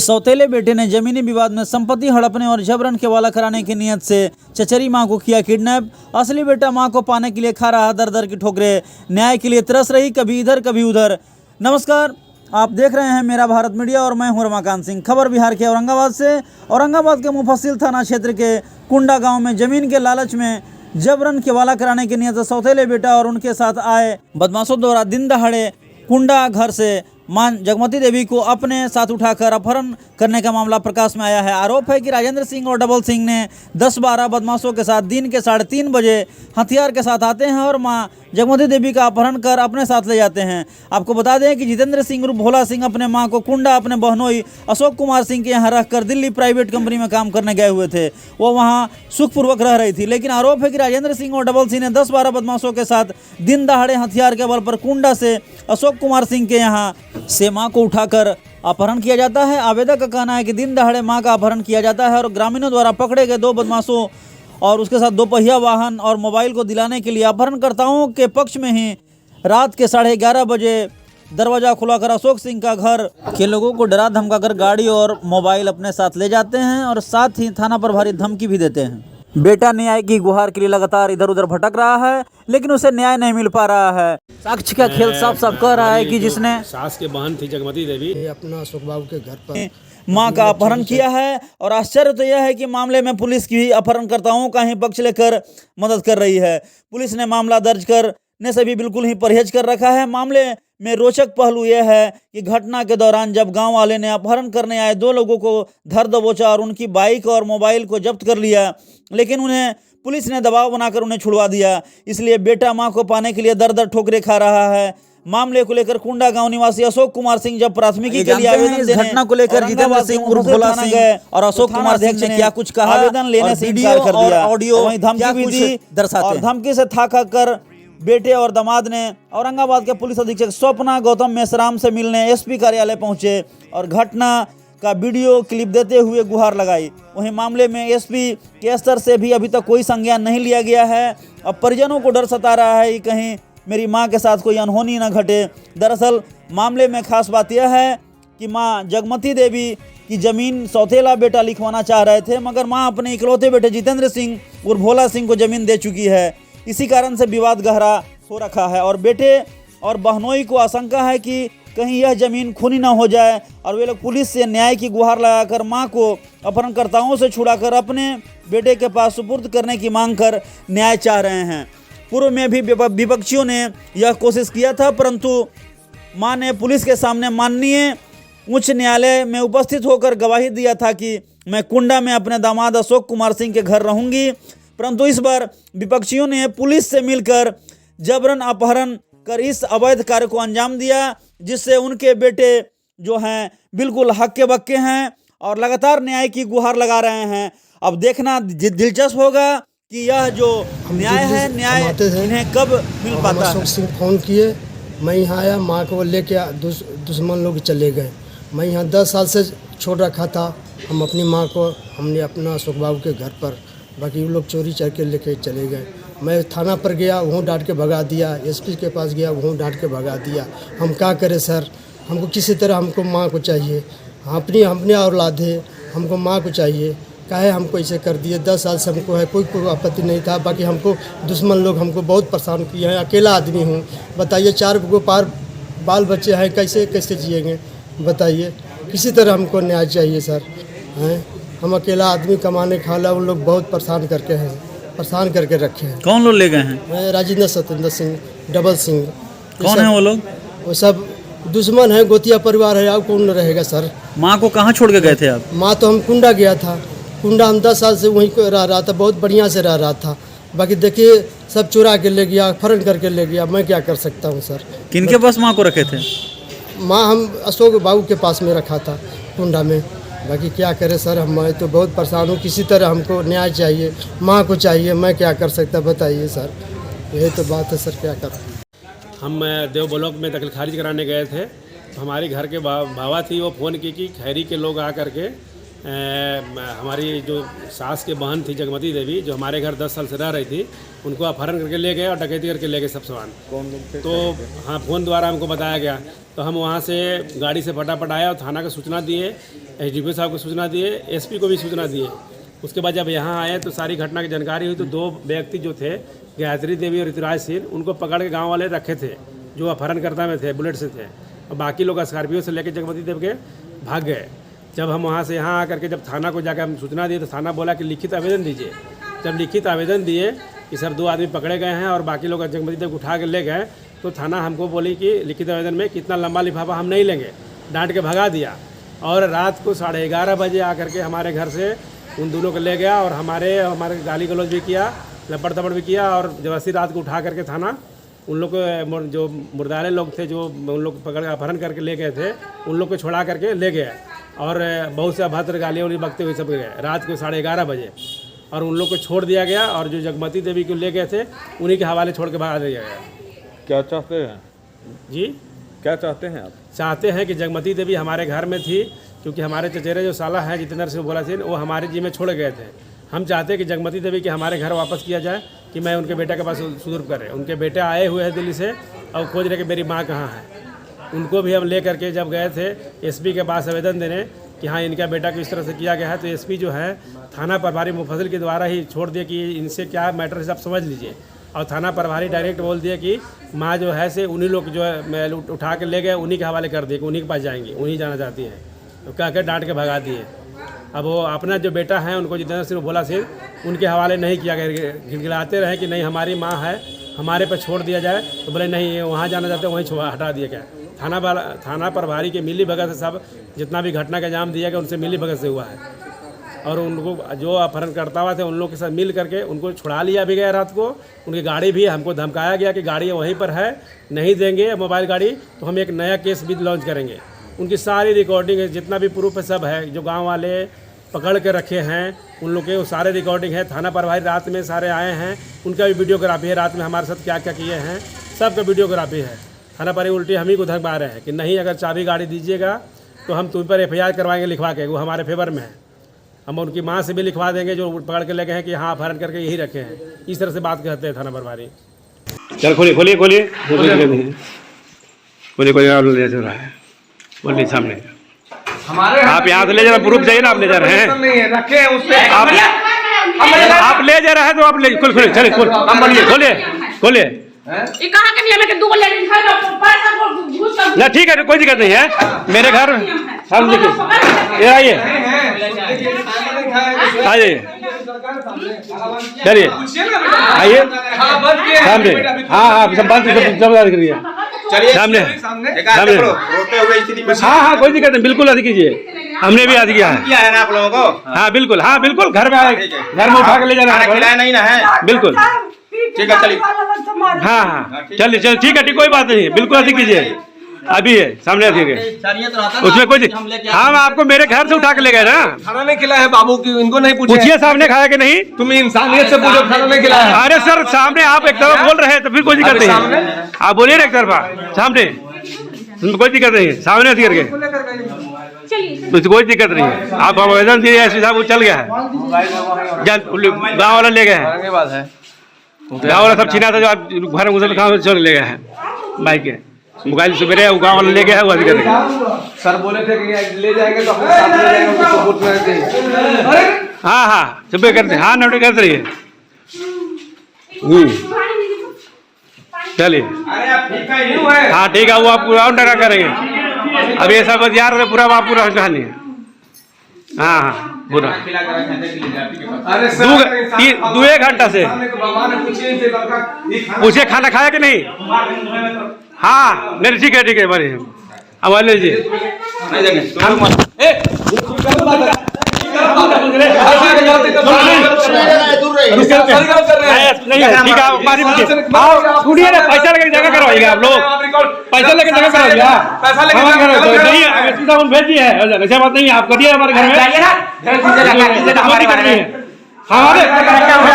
सौतेले बेटे ने जमीनी विवाद में संपत्ति हड़पने और जबरन केवाला कराने की नियत से चचेरी मां को किया किडनैप। असली बेटा मां को पाने के लिए खा रहा दर दर की ठोकरें, न्याय के लिए तरस रही, कभी इधर कभी उधर। नमस्कार, आप देख रहे हैं मेरा भारत मीडिया और मैं हूं रमाकांत सिंह। खबर बिहार के औरंगाबाद से। औरंगाबाद के मुफस्सिल थाना क्षेत्र के कुंडा गाँव में जमीन के लालच में जबरन केवाला कराने की नियत से सौतेले बेटा और उनके साथ आए बदमाशों द्वारा दिन दहाड़े कुंडा घर से मां जगमती देवी को अपने साथ उठाकर अपहरण करने का मामला प्रकाश में आया है। आरोप है कि राजेंद्र सिंह और डबल सिंह ने 10-12 बदमाशों के साथ दिन के 3:30 बजे हथियार के साथ आते हैं और मां जगमती देवी का अपहरण कर अपने साथ ले जाते हैं। आपको बता दें कि जितेंद्र सिंह उर्फ भोला सिंह अपने मां को कुंडा अपने बहनोई अशोक कुमार सिंह के यहाँ रखकर दिल्ली प्राइवेट कंपनी में काम करने गए हुए थे। वो वहाँ सुखपूर्वक रह रही थी, लेकिन आरोप है कि राजेंद्र सिंह और डबल सिंह ने 10-12 बदमाशों के साथ दिन दहाड़े हथियार के बल पर कुंडा से अशोक कुमार सिंह के यहाँ से मां को उठाकर अपहरण किया जाता है। आवेदक का कहना है कि दिन दहाड़े मां का अपहरण किया जाता है और ग्रामीणों द्वारा पकड़े गए 2 बदमाशों और उसके साथ 2 पहिया वाहन और मोबाइल को दिलाने के लिए अपहरणकर्ताओं के पक्ष में ही रात के 11:30 बजे दरवाजा खुलाकर अशोक सिंह का घर के लोगों को डरा धमकाकर गाड़ी और मोबाइल अपने साथ ले जाते हैं और साथ ही थाना प्रभारी धमकी भी देते हैं। बेटा न्याय की गुहार के लिए लगातार इधर उधर भटक रहा है, लेकिन उसे न्याय नहीं मिल पा रहा है। साक्ष्य का खेल साफ साफ कह रहा है कि जिसने सास के बहन थी जगमती देवी अपना अशोक बाबू के घर पर मां का अपहरण किया है। और आश्चर्य तो यह है कि मामले में पुलिस की अपहरणकर्ताओं का ही पक्ष लेकर मदद कर रही है। पुलिस ने मामला दर्ज करने से भी बिल्कुल ही परहेज कर रखा है। मामले में रोचक पहलू यह है कि घटना के दौरान जब गांव वाले ने अपहरण करने आए 2 लोगों को धर दबोचा और उनकी बाइक और मोबाइल को जब्त कर लिया, लेकिन उन्हें पुलिस ने दबाव बनाकर उन्हें छुड़वा दिया। इसलिए बेटा मां को पाने के लिए दर दर ठोकरें खा रहा है। मामले को लेकर कुंडा गांव निवासी अशोक कुमार सिंह जब प्राथमिकी के लिए आवेदन देने घटना को लेकर जितेंद्र सिंह उर्फ भोला सिंह गए और अशोक कुमार सिंह ने क्या कुछ कहा, आवेदन लेने से इनकार कर दिया। ऑडियो वहीं धमकी भी दी और धमकी से थाका कर बेटे और दामाद ने औरंगाबाद के पुलिस अधीक्षक स्वप्ना गौतम मेश्राम से मिलने एसपी कार्यालय पहुंचे और घटना का वीडियो क्लिप देते हुए गुहार लगाई। वहीं मामले में एसपी के स्तर से भी अभी तक कोई संज्ञान नहीं लिया गया है। अब परिजनों को डर सता रहा है कि कहीं मेरी मां के साथ कोई अनहोनी न घटे। दरअसल मामले में खास बात यह है कि मां जगमती देवी की जमीन सौतेला बेटा लिखवाना चाह रहे थे, मगर मां अपने इकलौते बेटे जितेंद्र सिंह और भोला सिंह को जमीन दे चुकी है। इसी कारण से विवाद गहरा हो रखा है और बेटे और बहनोई को आशंका है कि कहीं यह जमीन खूनी न हो जाए और वे लोग पुलिस से न्याय की गुहार लगाकर मां को अपहरणकर्ताओं से छुड़ाकर अपने बेटे के पास सुपुर्द करने की मांग कर न्याय चाह रहे हैं। पूर्व में भी विपक्षियों ने यह कोशिश किया था, परंतु मां ने पुलिस के सामने माननीय उच्च न्यायालय में उपस्थित होकर गवाही दिया था कि मैं कुंडा में अपने दामाद अशोक कुमार सिंह के घर रहूंगी। परंतु इस बार विपक्षियों ने पुलिस से मिलकर जबरन अपहरण कर इस अवैध कार्य को अंजाम दिया, जिससे उनके बेटे जो हैं बिल्कुल हक्के बक्के हैं और लगातार न्याय की गुहार लगा रहे हैं। अब देखना दिलचस्प होगा कि यह जो न्याय है, न्याय इन्हें कब मिल पाता है। सिंह फोन किए, मैं यहाँ आया, माँ को लेके दुश्मन लोग चले गए। मैं यहाँ 10 साल से छोड़ रखा था। हम अपनी माँ को हमने अपना अशोक बाबू के घर पर, बाकी वो लोग चोरी चढ़ के लेके चले गए। मैं थाना पर गया, वहाँ डांट के भगा दिया। एसपी के पास गया, वहाँ डांट के भगा दिया। हम क्या करें सर, हमको किसी तरह हमको माँ को चाहिए। अपनी औलाद है, हमको माँ को चाहिए। काहे हमको ऐसे कर दिए? 10 साल से हमको है, कोई आपत्ति नहीं था। बाकी हमको दुश्मन लोग हमको बहुत परेशान किए हैं। अकेला आदमी हूँ, बताइए 4 बाल बच्चे हैं, कैसे जिएंगे बताइए। किसी तरह हमको न्याय चाहिए सर। हैं हम अकेला आदमी, कमाने खाला, उन लोग बहुत परेशान करके रखे हैं। कौन लोग ले गए हैं? राजेंद्र सत्येंद्र सिंह, डबल सिंह। कौन है वो लोग? वो सब दुश्मन है, गोतिया परिवार है। अब कौन रहेगा सर? माँ को कहाँ छोड़ के गए थे आप? माँ तो हम कुंडा गया था। कुंडा हम 10 साल से वहीं रह रहा था, बहुत बढ़िया से रह रहा था। बाकी देखिए सब चुरा के ले गया, अपहरण करके ले गया। मैं क्या कर सकता हूँ सर? किनके पास माँ को रखे थे? माँ हम अशोक बाबू के पास में रखा था कुंडा में। बाकी क्या करें सर, मैं तो बहुत परेशान हूँ। किसी तरह हमको न्याय चाहिए, माँ को चाहिए। मैं क्या कर सकता बताइए सर, यही तो बात है सर, क्या करें। हम देव ब्लॉक में दखल खारिज कराने गए थे। हमारी घर के बाबा थी, वो फ़ोन की कि खैरी के लोग आ करके हमारी जो सास के बहन थी जगमती देवी, जो हमारे घर 10 साल से रह रही थी, उनको अपहरण करके ले गए और डकैती करके ले गए सब सामान। कौन लोग थे? तो हाँ, फ़ोन द्वारा हमको बताया गया। तो हम वहाँ से गाड़ी से फटाफट आए और थाना को सूचना दिए एसडीपीओ साहब को सूचना दिए, एसपी को भी सूचना दिए। उसके बाद जब यहाँ आए तो सारी घटना की जानकारी हुई, तो 2 व्यक्ति जो थे, गायत्री देवी और ऋतुराज सिंह, उनको पकड़ के गाँव वाले रखे थे, जो अपहरणकर्ता में थे, बुलेट से थे, और बाकी लोग स्कॉर्पियो से लेकर जगमती देव के भाग गए। जब हम वहाँ से यहाँ आकर के जब थाना को जाकर हम सूचना दिए तो थाना बोला कि लिखित आवेदन दीजिए। जब लिखित आवेदन दिए कि सर 2 आदमी पकड़े गए हैं और बाकी लोग जगमती देव उठा के ले गए, तो थाना हमको बोली कि लिखित आवेदन में कितना लंबा लिफाफा हम नहीं लेंगे, डांट के भगा दिया। और रात को 11:30 बजे आकर के हमारे घर से उन दोनों को ले गया और हमारे गाली गलौज भी किया, लपड़ तपड़ भी किया, और जबरदस्ती रात को उठा करके थाना उन लोग को, जो मुर्दारे लोग थे, जो उन लोग पकड़ अपहरण करके ले गए थे, उन लोग को छोड़ा करके ले गए और बहुत से अभद्र गालियाँ उन्हें बकते हुए सब गए रात को 11:30 बजे, और उन लोग को छोड़ दिया गया। और जो जगमती देवी को ले गए थे उन्हीं के हवाले छोड़ के भगा दिया गया। क्या चाहते हैं जी, क्या चाहते हैं आप? चाहते हैं कि जगमती देवी हमारे घर में थी, क्योंकि हमारे चचेरे जो साला हैं जितेंद्र सिंह भोला सिंह, वो हमारे जी में छोड़ गए थे। हम चाहते हैं कि जगमती देवी के हमारे घर वापस किया जाए, कि मैं उनके बेटे के पास सुदूर करें। उनके बेटे आए हुए हैं दिल्ली से और खोज रहे कि मेरी माँ कहाँ है। उनको भी हम ले करके जब गए थे एसपी के पास आवेदन देने कि हाँ इनका बेटा को इस तरह से किया गया है, तो एसपी जो है थाना प्रभारी मुफस्सिल के द्वारा ही छोड़ दिए कि इनसे क्या मैटर है सब समझ लीजिए। और थाना प्रभारी डायरेक्ट बोल दिया कि माँ जो है से उन्हीं लोग जो है उठा के ले गए, उन्हीं के हवाले कर दिए कि उन्हीं के पास जाएंगी, उन्हीं जाना चाहती हैं, तो कह के डांट के भगा दिए। अब वो अपना जो बेटा है उनको जितेंद्र सिंह भोला सिंह उनके हवाले नहीं किया गया, गिड़गिड़ाते रहे कि नहीं हमारी माँ है, हमारे पर छोड़ दिया जाए, तो बोले नहीं वहाँ जाना चाहते वहीं हटा दिया गया। थाना प्रभारी के मिली भगत से सब जितना भी घटना का अंजाम दिया गया उनसे मिली भगत से हुआ है। और उनको जो अपहरणकर्ता हुआ थे उन लोग के साथ मिल करके उनको छुड़ा लिया भी गया। रात को उनकी गाड़ी भी हमको धमकाया गया कि गाड़ी वहीं पर है, नहीं देंगे मोबाइल गाड़ी तो हम एक नया केस भी लॉन्च करेंगे। उनकी सारी रिकॉर्डिंग है, जितना भी प्रूफ है सब है, जो गांव वाले पकड़ के रखे हैं उन लोग के वो सारे रिकॉर्डिंग है। थाना प्रभारी रात में सारे आए हैं, उनका भी वीडियोग्राफी है, रात में हमारे साथ क्या क्या किए हैं सबका वीडियोग्राफी है। थाना प्रभारी उल्टी हम ही को धमका रहे हैं कि नहीं अगर चाबी गाड़ी दीजिएगा तो हम तुम पर FIR करवाएंगे लिखवा के, वो हमारे फेवर में है। हम उनकी माँ से भी लिखवा देंगे जो पकड़ के ले गए हैं कि हाँ अपहरण करके यही रखे हैं, इस तरह से बात कहते हैं थाना प्रभारी। चल खोलिए खोलिए खोलिए खोलिए खोलिए, आप ले जा रहा है बोलिए सामने। हमारे आप यहाँ से ले जा रहे, प्रूफ चाहिए ना, आप ले जा रहे हैं, नहीं है रखे हैं उसपे आप ले जा रहे हैं तो आप ले खोल खोलिए, चलिए खोल, हम बोलिए खोलिए खोलिए। ये कहाँ के नियम है कि 2 लेडीज है तो पैसा को घूस कर ना ठीक है, कोई दिक्कत नहीं है, मेरे घर हम देखिए, ये आइए आइए चलिए आइए सामने, हाँ हाँ सब बात करिए सामने सामने, हाँ हाँ कोई दिक्कत नहीं, बिल्कुल आदि कीजिए, हमने भी आदि किया है ना आप लोगों को। हाँ बिल्कुल, हाँ बिल्कुल, घर में उठा के ले जाना है, नहीं ना है, बिल्कुल ठीक है चलिए, हाँ हाँ चलिए चलिए ठीक है, ठीक कोई बात नहीं, बिल्कुल आदि कीजिए, अभी है सामने आदि उसमें कोई हम आपको मेरे घर से उठा के ले गए ना, खाना नहीं खिलाया है बाबू की, इनको नहीं पूछिए सामने खाया कि नहीं, तुम इंसानियत से पूछो खाना नहीं खिलाया है। अरे सर सामने आप एक तरफ बोल रहे हैं तो फिर कोई दिक्कत नहीं है, आप बोलिए ना एक तरफा सामने, कोई दिक्कत नहीं है, सामने आदि करके कोई दिक्कत नहीं है। आप आवेदन दिए एसपी साहब वो चल गया है, गाँव वाला ले गए हैं, गाँव वाला सब छीना था जो आप घर में घुसे गाँव चल ले गए हैं, बाइक के मोबाइल सवेरे गाँव वाला ले गया है वो अधिक करेंगे। सर बोले थे कि ले जाएंगे तो अपने साथ ले जाएंगे, उनको सबूत में देंगे। हाँ हाँ सब करते हैं, हाँ नोट करते रहिए, चलिए हाँ ठीक है, वो आप पूरा डरा करेंगे, अब ये सब यार पूरा आप पूरा कहानी है, हाँ हाँ पूरा अरे 2 घंटा से पूछे खाना खाया कि नहीं, हाँ नहीं ठीक है बड़े अब लीजिए सुनिए ना, पैसा लेकर जगह करवाइएगा आप लोग, पैसा लेकर जगह करवाइएगा, भेज दिए है, ऐसा बात नहीं है, आप करिए हमारे घर में, हमारे घर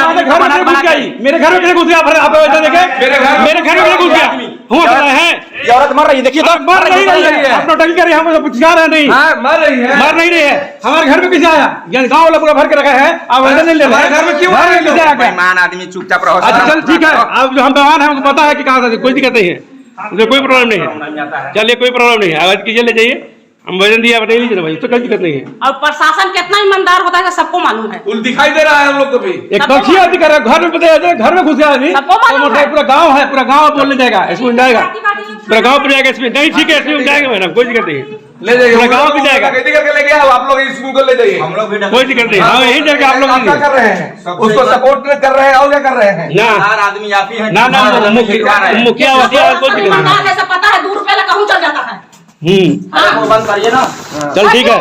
में घुस गया, मेरे घर में कैसे घुस गया, आप ऐसा देखे मेरे घर में कैसे घुस गया, हुआ पता है ये औरत मर रही है, देखिए तो मर नहीं रही है, आप नौटंकी कर रहे हैं, हम कुछ रहे नहीं, मर रही है, मर नहीं रही है, हमारे घर में कैसे आया, गाँव वाला पूरा भर के रखा है, आप ऐसा नहीं ले रहे घर में क्यों बेईमान आदमी चुपचाप रहो। अच्छा चल ठीक है, आप जो हम बेमान है हमको पता है कि कहाँ से, कोई दिक्कत नहीं है, मुझे कोई प्रॉब्लम नहीं है, चलिए कोई प्रॉब्लम नहीं है, आवाज कीजिए ले जाइए, हम वजन दिया बता लीजिए भाई, तो कोई दिक्कत नहीं है। और प्रशासन कितना ईमानदार होता है सबको मालूम है। कुल दिखाई दे रहा है हम लोग को भी। एक पक्षी आदि कर रहा है, घर में पता है, घर में घुस गया आदमी, पूरा गांव है, पूरा गांव बोलने जाएगा, इसमें जाएगा, पूरा गांव पर जाएगा, इसमें नहीं ठीक है, इसमें जाएगा मैडम, कोई दिक्कत नहीं, ले जाइए, पूरा गांव भी जाएगा, खेती करके ले गया आप लोग, इसको को ले जाइए, हम लोग भी कोई दिक्कत नहीं। हाँ यही जाएगा, आप लोग क्या कर रहे हैं, उसको सपोर्ट कर रहे हैं और क्या कर रहे हैं ना आदमी आप ही है ना ना मुखिया ईमानदार है, सब पता है, 2 रुपए कहूँ चल जाता है। बंद करिए ना। चल ठीक है,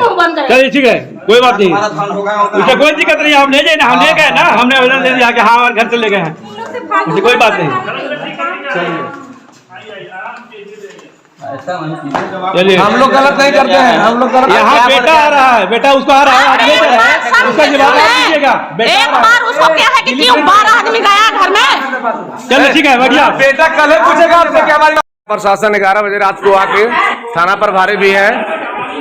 चलिए ठीक है, कोई बात नहीं, उससे कोई दिक्कत नहीं, आप ले जाए ना, हम ले गए ना, हमने आवेदन दे दिया कि हाँ हमारे घर से ले गए हैं, उससे कोई बात नहीं। चलिए हम लोग गलत नहीं करते हैं, हम लोग गलत। यहाँ बेटा आ रहा है, बेटा उसको आ रहा है, आप ले जा रहे हैं, उसका जवाब आप दीजिएगा। एक बार उसको क्या है कि क्यों 12 आदमी गया घर में। चलिए ठीक है, बढ़िया। बेटा कल ही पूछेगा आपसे क्या हमारी। प्रशासन 11 बजे रात को आके थाना प्रभारी भी है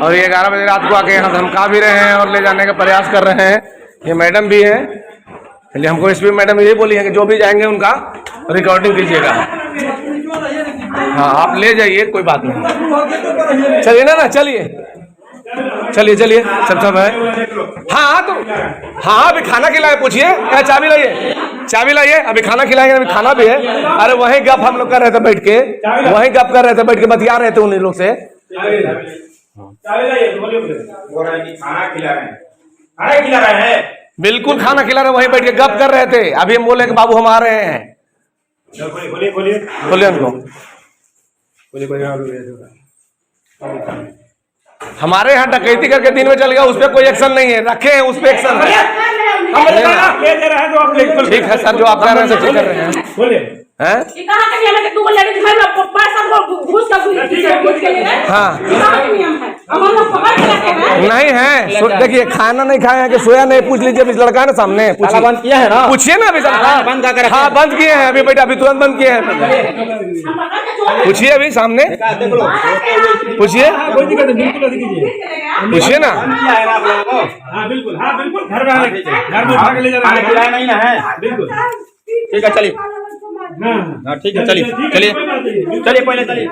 और ये 11 बजे रात को आके यहाँ धमका भी रहे हैं और ले जाने का प्रयास कर रहे हैं। ये मैडम भी है, इसलिए हमको एसपी मैडम यही बोली है कि जो भी जाएंगे उनका रिकॉर्डिंग कीजिएगा। हाँ आप ले जाइए, कोई बात नहीं, चलिए ना, चलिए चलिए चलिए, सब है। हाँ तो हाँ अभी खाना खिलाए, पूछिए, चाबी लाइए, चाबी लाइए, अभी खाना खिलाएंगे, अभी खाना भी है। अरे वहीं गप हम लोग कर रहे थे बैठ के, वहीं गप कर रहे थे बैठ के, बतिया रहे थे उन्हीं लोग से। बिल्कुल खाना खिला रहे, वहीं बैठ के गप कर रहे थे। अभी हम बोले कि बाबू हम आ रहे हैं, बोलिए उनको। हमारे यहाँ डकैती करके दिन में चल गया, उस पर कोई एक्शन नहीं है, रखे हैं उस पर एक्शन है। ठीक है सर, जो आप कह रहे हैं ठीक कर रहे हैं। हैं? हाँ नहीं है, देखिए खाना नहीं खाए हैं कि सोया नहीं, पूछ लीजिए, अभी लड़का है ना सामने, बंद किया है ना, पूछिए ना अभी। हाँ बंद किए हैं, अभी बेटा अभी तुरंत बंद किए हैं, पूछिए अभी सामने, पूछिए पूछिए ना। बिल्कुल, हाँ बिल्कुल, घर में ले जाना नहीं है, बिल्कुल ठीक है, चलिए, हाँ ठीक है, चलिए चलिए चलिए, पहले चलिए,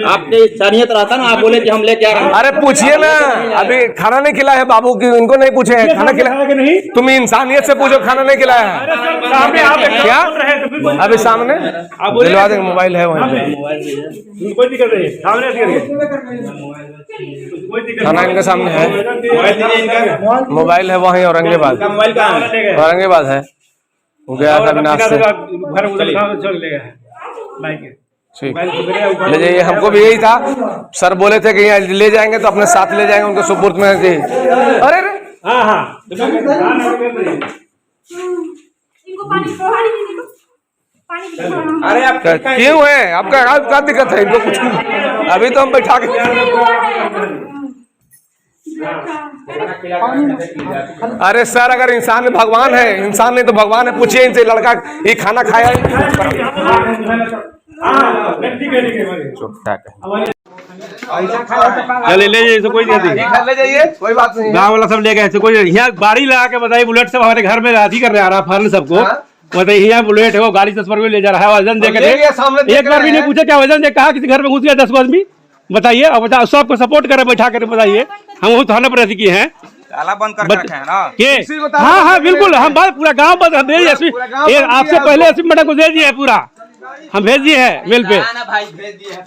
आपने इंसानियत रहता ना, आप बोले कि हम लेके आ रहे हैं। अरे पूछिए ना, अभी खाना नहीं खिलाया है बाबू की, इनको नहीं पूछे हैं खाना खिलाया कि नहीं, तुम इंसानियत से पूछो, खाना नहीं खिलाया है क्या? अभी सामने दिलवा देंगे, मोबाइल है वहीं पे, कोई दिक्कत नहीं, सामने खाना इनके सामने है, मोबाइल है वहीं औरंगाबाद, औरंगाबाद है, वो गया था विनाश से। ठीक ले जाइए, हमको भी यही था, सर बोले थे कि यहाँ ले जाएंगे तो अपने साथ ले जाएंगे, उनको सुपुर्द में। अरे हाँ हाँ अरे आप क्यों है, आपका क्या दिक्कत है, इनको कुछ अभी तो हम बैठा के। अरे सर अगर इंसान में भगवान है, इंसान नहीं तो भगवान है, पूछिए इनसे, लड़का ये खाना खाया चले ले जाइए, कोई दिक्कत नहीं, ले जाइए, कोई बात नहीं, गाँव वाला सब ले गए, कोई यहाँ गाड़ी लगा के बताइए, बुलेट सब हमारे घर में राजी करने आ रहा फर्न सबको, बताइए यहाँ बुलेट है, वो गाड़ी 10 पर ले जा रहा है, वजन देकर एक बार भी नहीं पूछा क्या वजन दे, कहा किसी घर में घुस गया 10 आदमी, बताइए, और बता सबको सपोर्ट करे बैठा कर, बताइए हम वो थाना पर किए हैं, ताला बंद कर रखे हैं ना के। हाँ हाँ बिल्कुल, हम बात पूरा गांव बंद भेज, आपसे पहले एसपी मैडम को दे दिए, पूरा हम भेज दिए हैं मेल पे।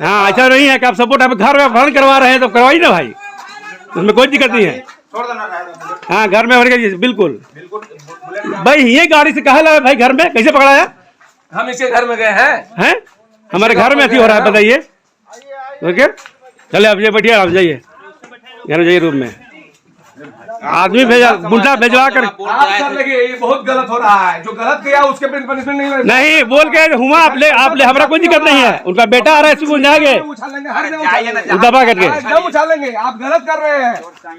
हाँ ऐसा नहीं है कि आप सपोर्ट, आप घर में भरण करवा रहे हैं तो करवाइए ना भाई, उसमें कोई दिक्कत नहीं है। हाँ घर में भर, बिल्कुल भाई, ये गाड़ी से कहा लगा भाई, घर में कैसे पकड़ाया, हम इसके घर में गए हैं, हमारे घर में ऐसी हो रहा है, बताइए। ओके चले, अब ये बैठिए, आप जाइए घर में, जाइए रूम में, आदमी भेजा, गुंडा भेजवा कर। आप सर लगे, ये बहुत गलत हो रहा है, जो गलत किया उसके पे पनिशमेंट नहीं बोल के हुआ, आप ले हमारा कोई दिक्कत नहीं है, उनका बेटा आ रहा है, स्कूल जाएंगे दबा करके, एकदम उछालेंगे, आप गलत कर रहे हैं।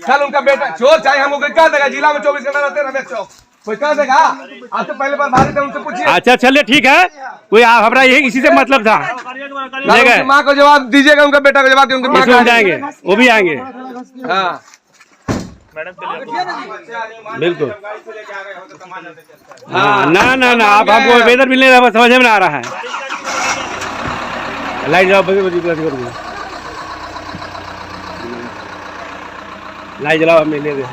कल उनका बेटा चोर, चाहे हम कह देगा, जिला में 24 घंटा रहते रमेश चौक, कोई कह देगा, आप तो पहले बार भारी थे, उनसे पूछिए। अच्छा चलिए ठीक है, कोई हमारा यही इसी से मतलब था, माँ को जवाब दीजिएगा, उनका बेटा को जवाब दीजिए, उनकी माँ जाएंगे, वो भी आएंगे। हाँ बिल्कुल, हाँ ना ना ना, आप हमको वेदर मिलने समझ में आ रहा है, लाइट जाओ, लाइट जलाओ, हमें ले दे।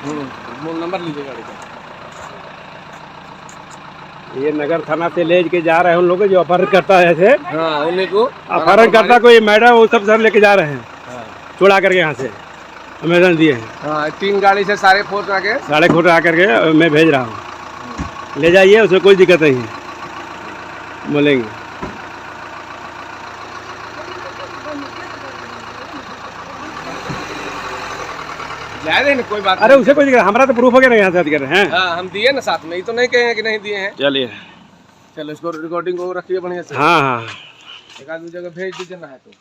मोबाइल नंबर लीजिए गाड़ी का। ये नगर थाना से ले के जा रहे हैं उन लोग जो अपहरण करता है ऐसे, हाँ उन्हीं को अपहरण करता कोई मैडम वो सब सर लेके जा रहे हैं, चुरा करके यहाँ से अमेजन दिए हैं। हाँ 3 गाड़ी से सारे फोर्स आके साढ़े खोट आ करके मैं भेज रहा हूँ, ले जाइए, उसमें कोई दिक्कत नहीं है, बोलेंगे। जाए दें कोई बात अरे उसे कोई दिक्कत, हमारा तो प्रूफ हो गया ना, यहाँ से कर रहे हैं। हाँ हम दिए ना साथ में, ये तो नहीं कहे कि नहीं दिए हैं। चलिए, चलो इसको रिकॉर्डिंग को रखिए बढ़िया से। हाँ हाँ, एक आध जगह भेज दीजिए ना है तो।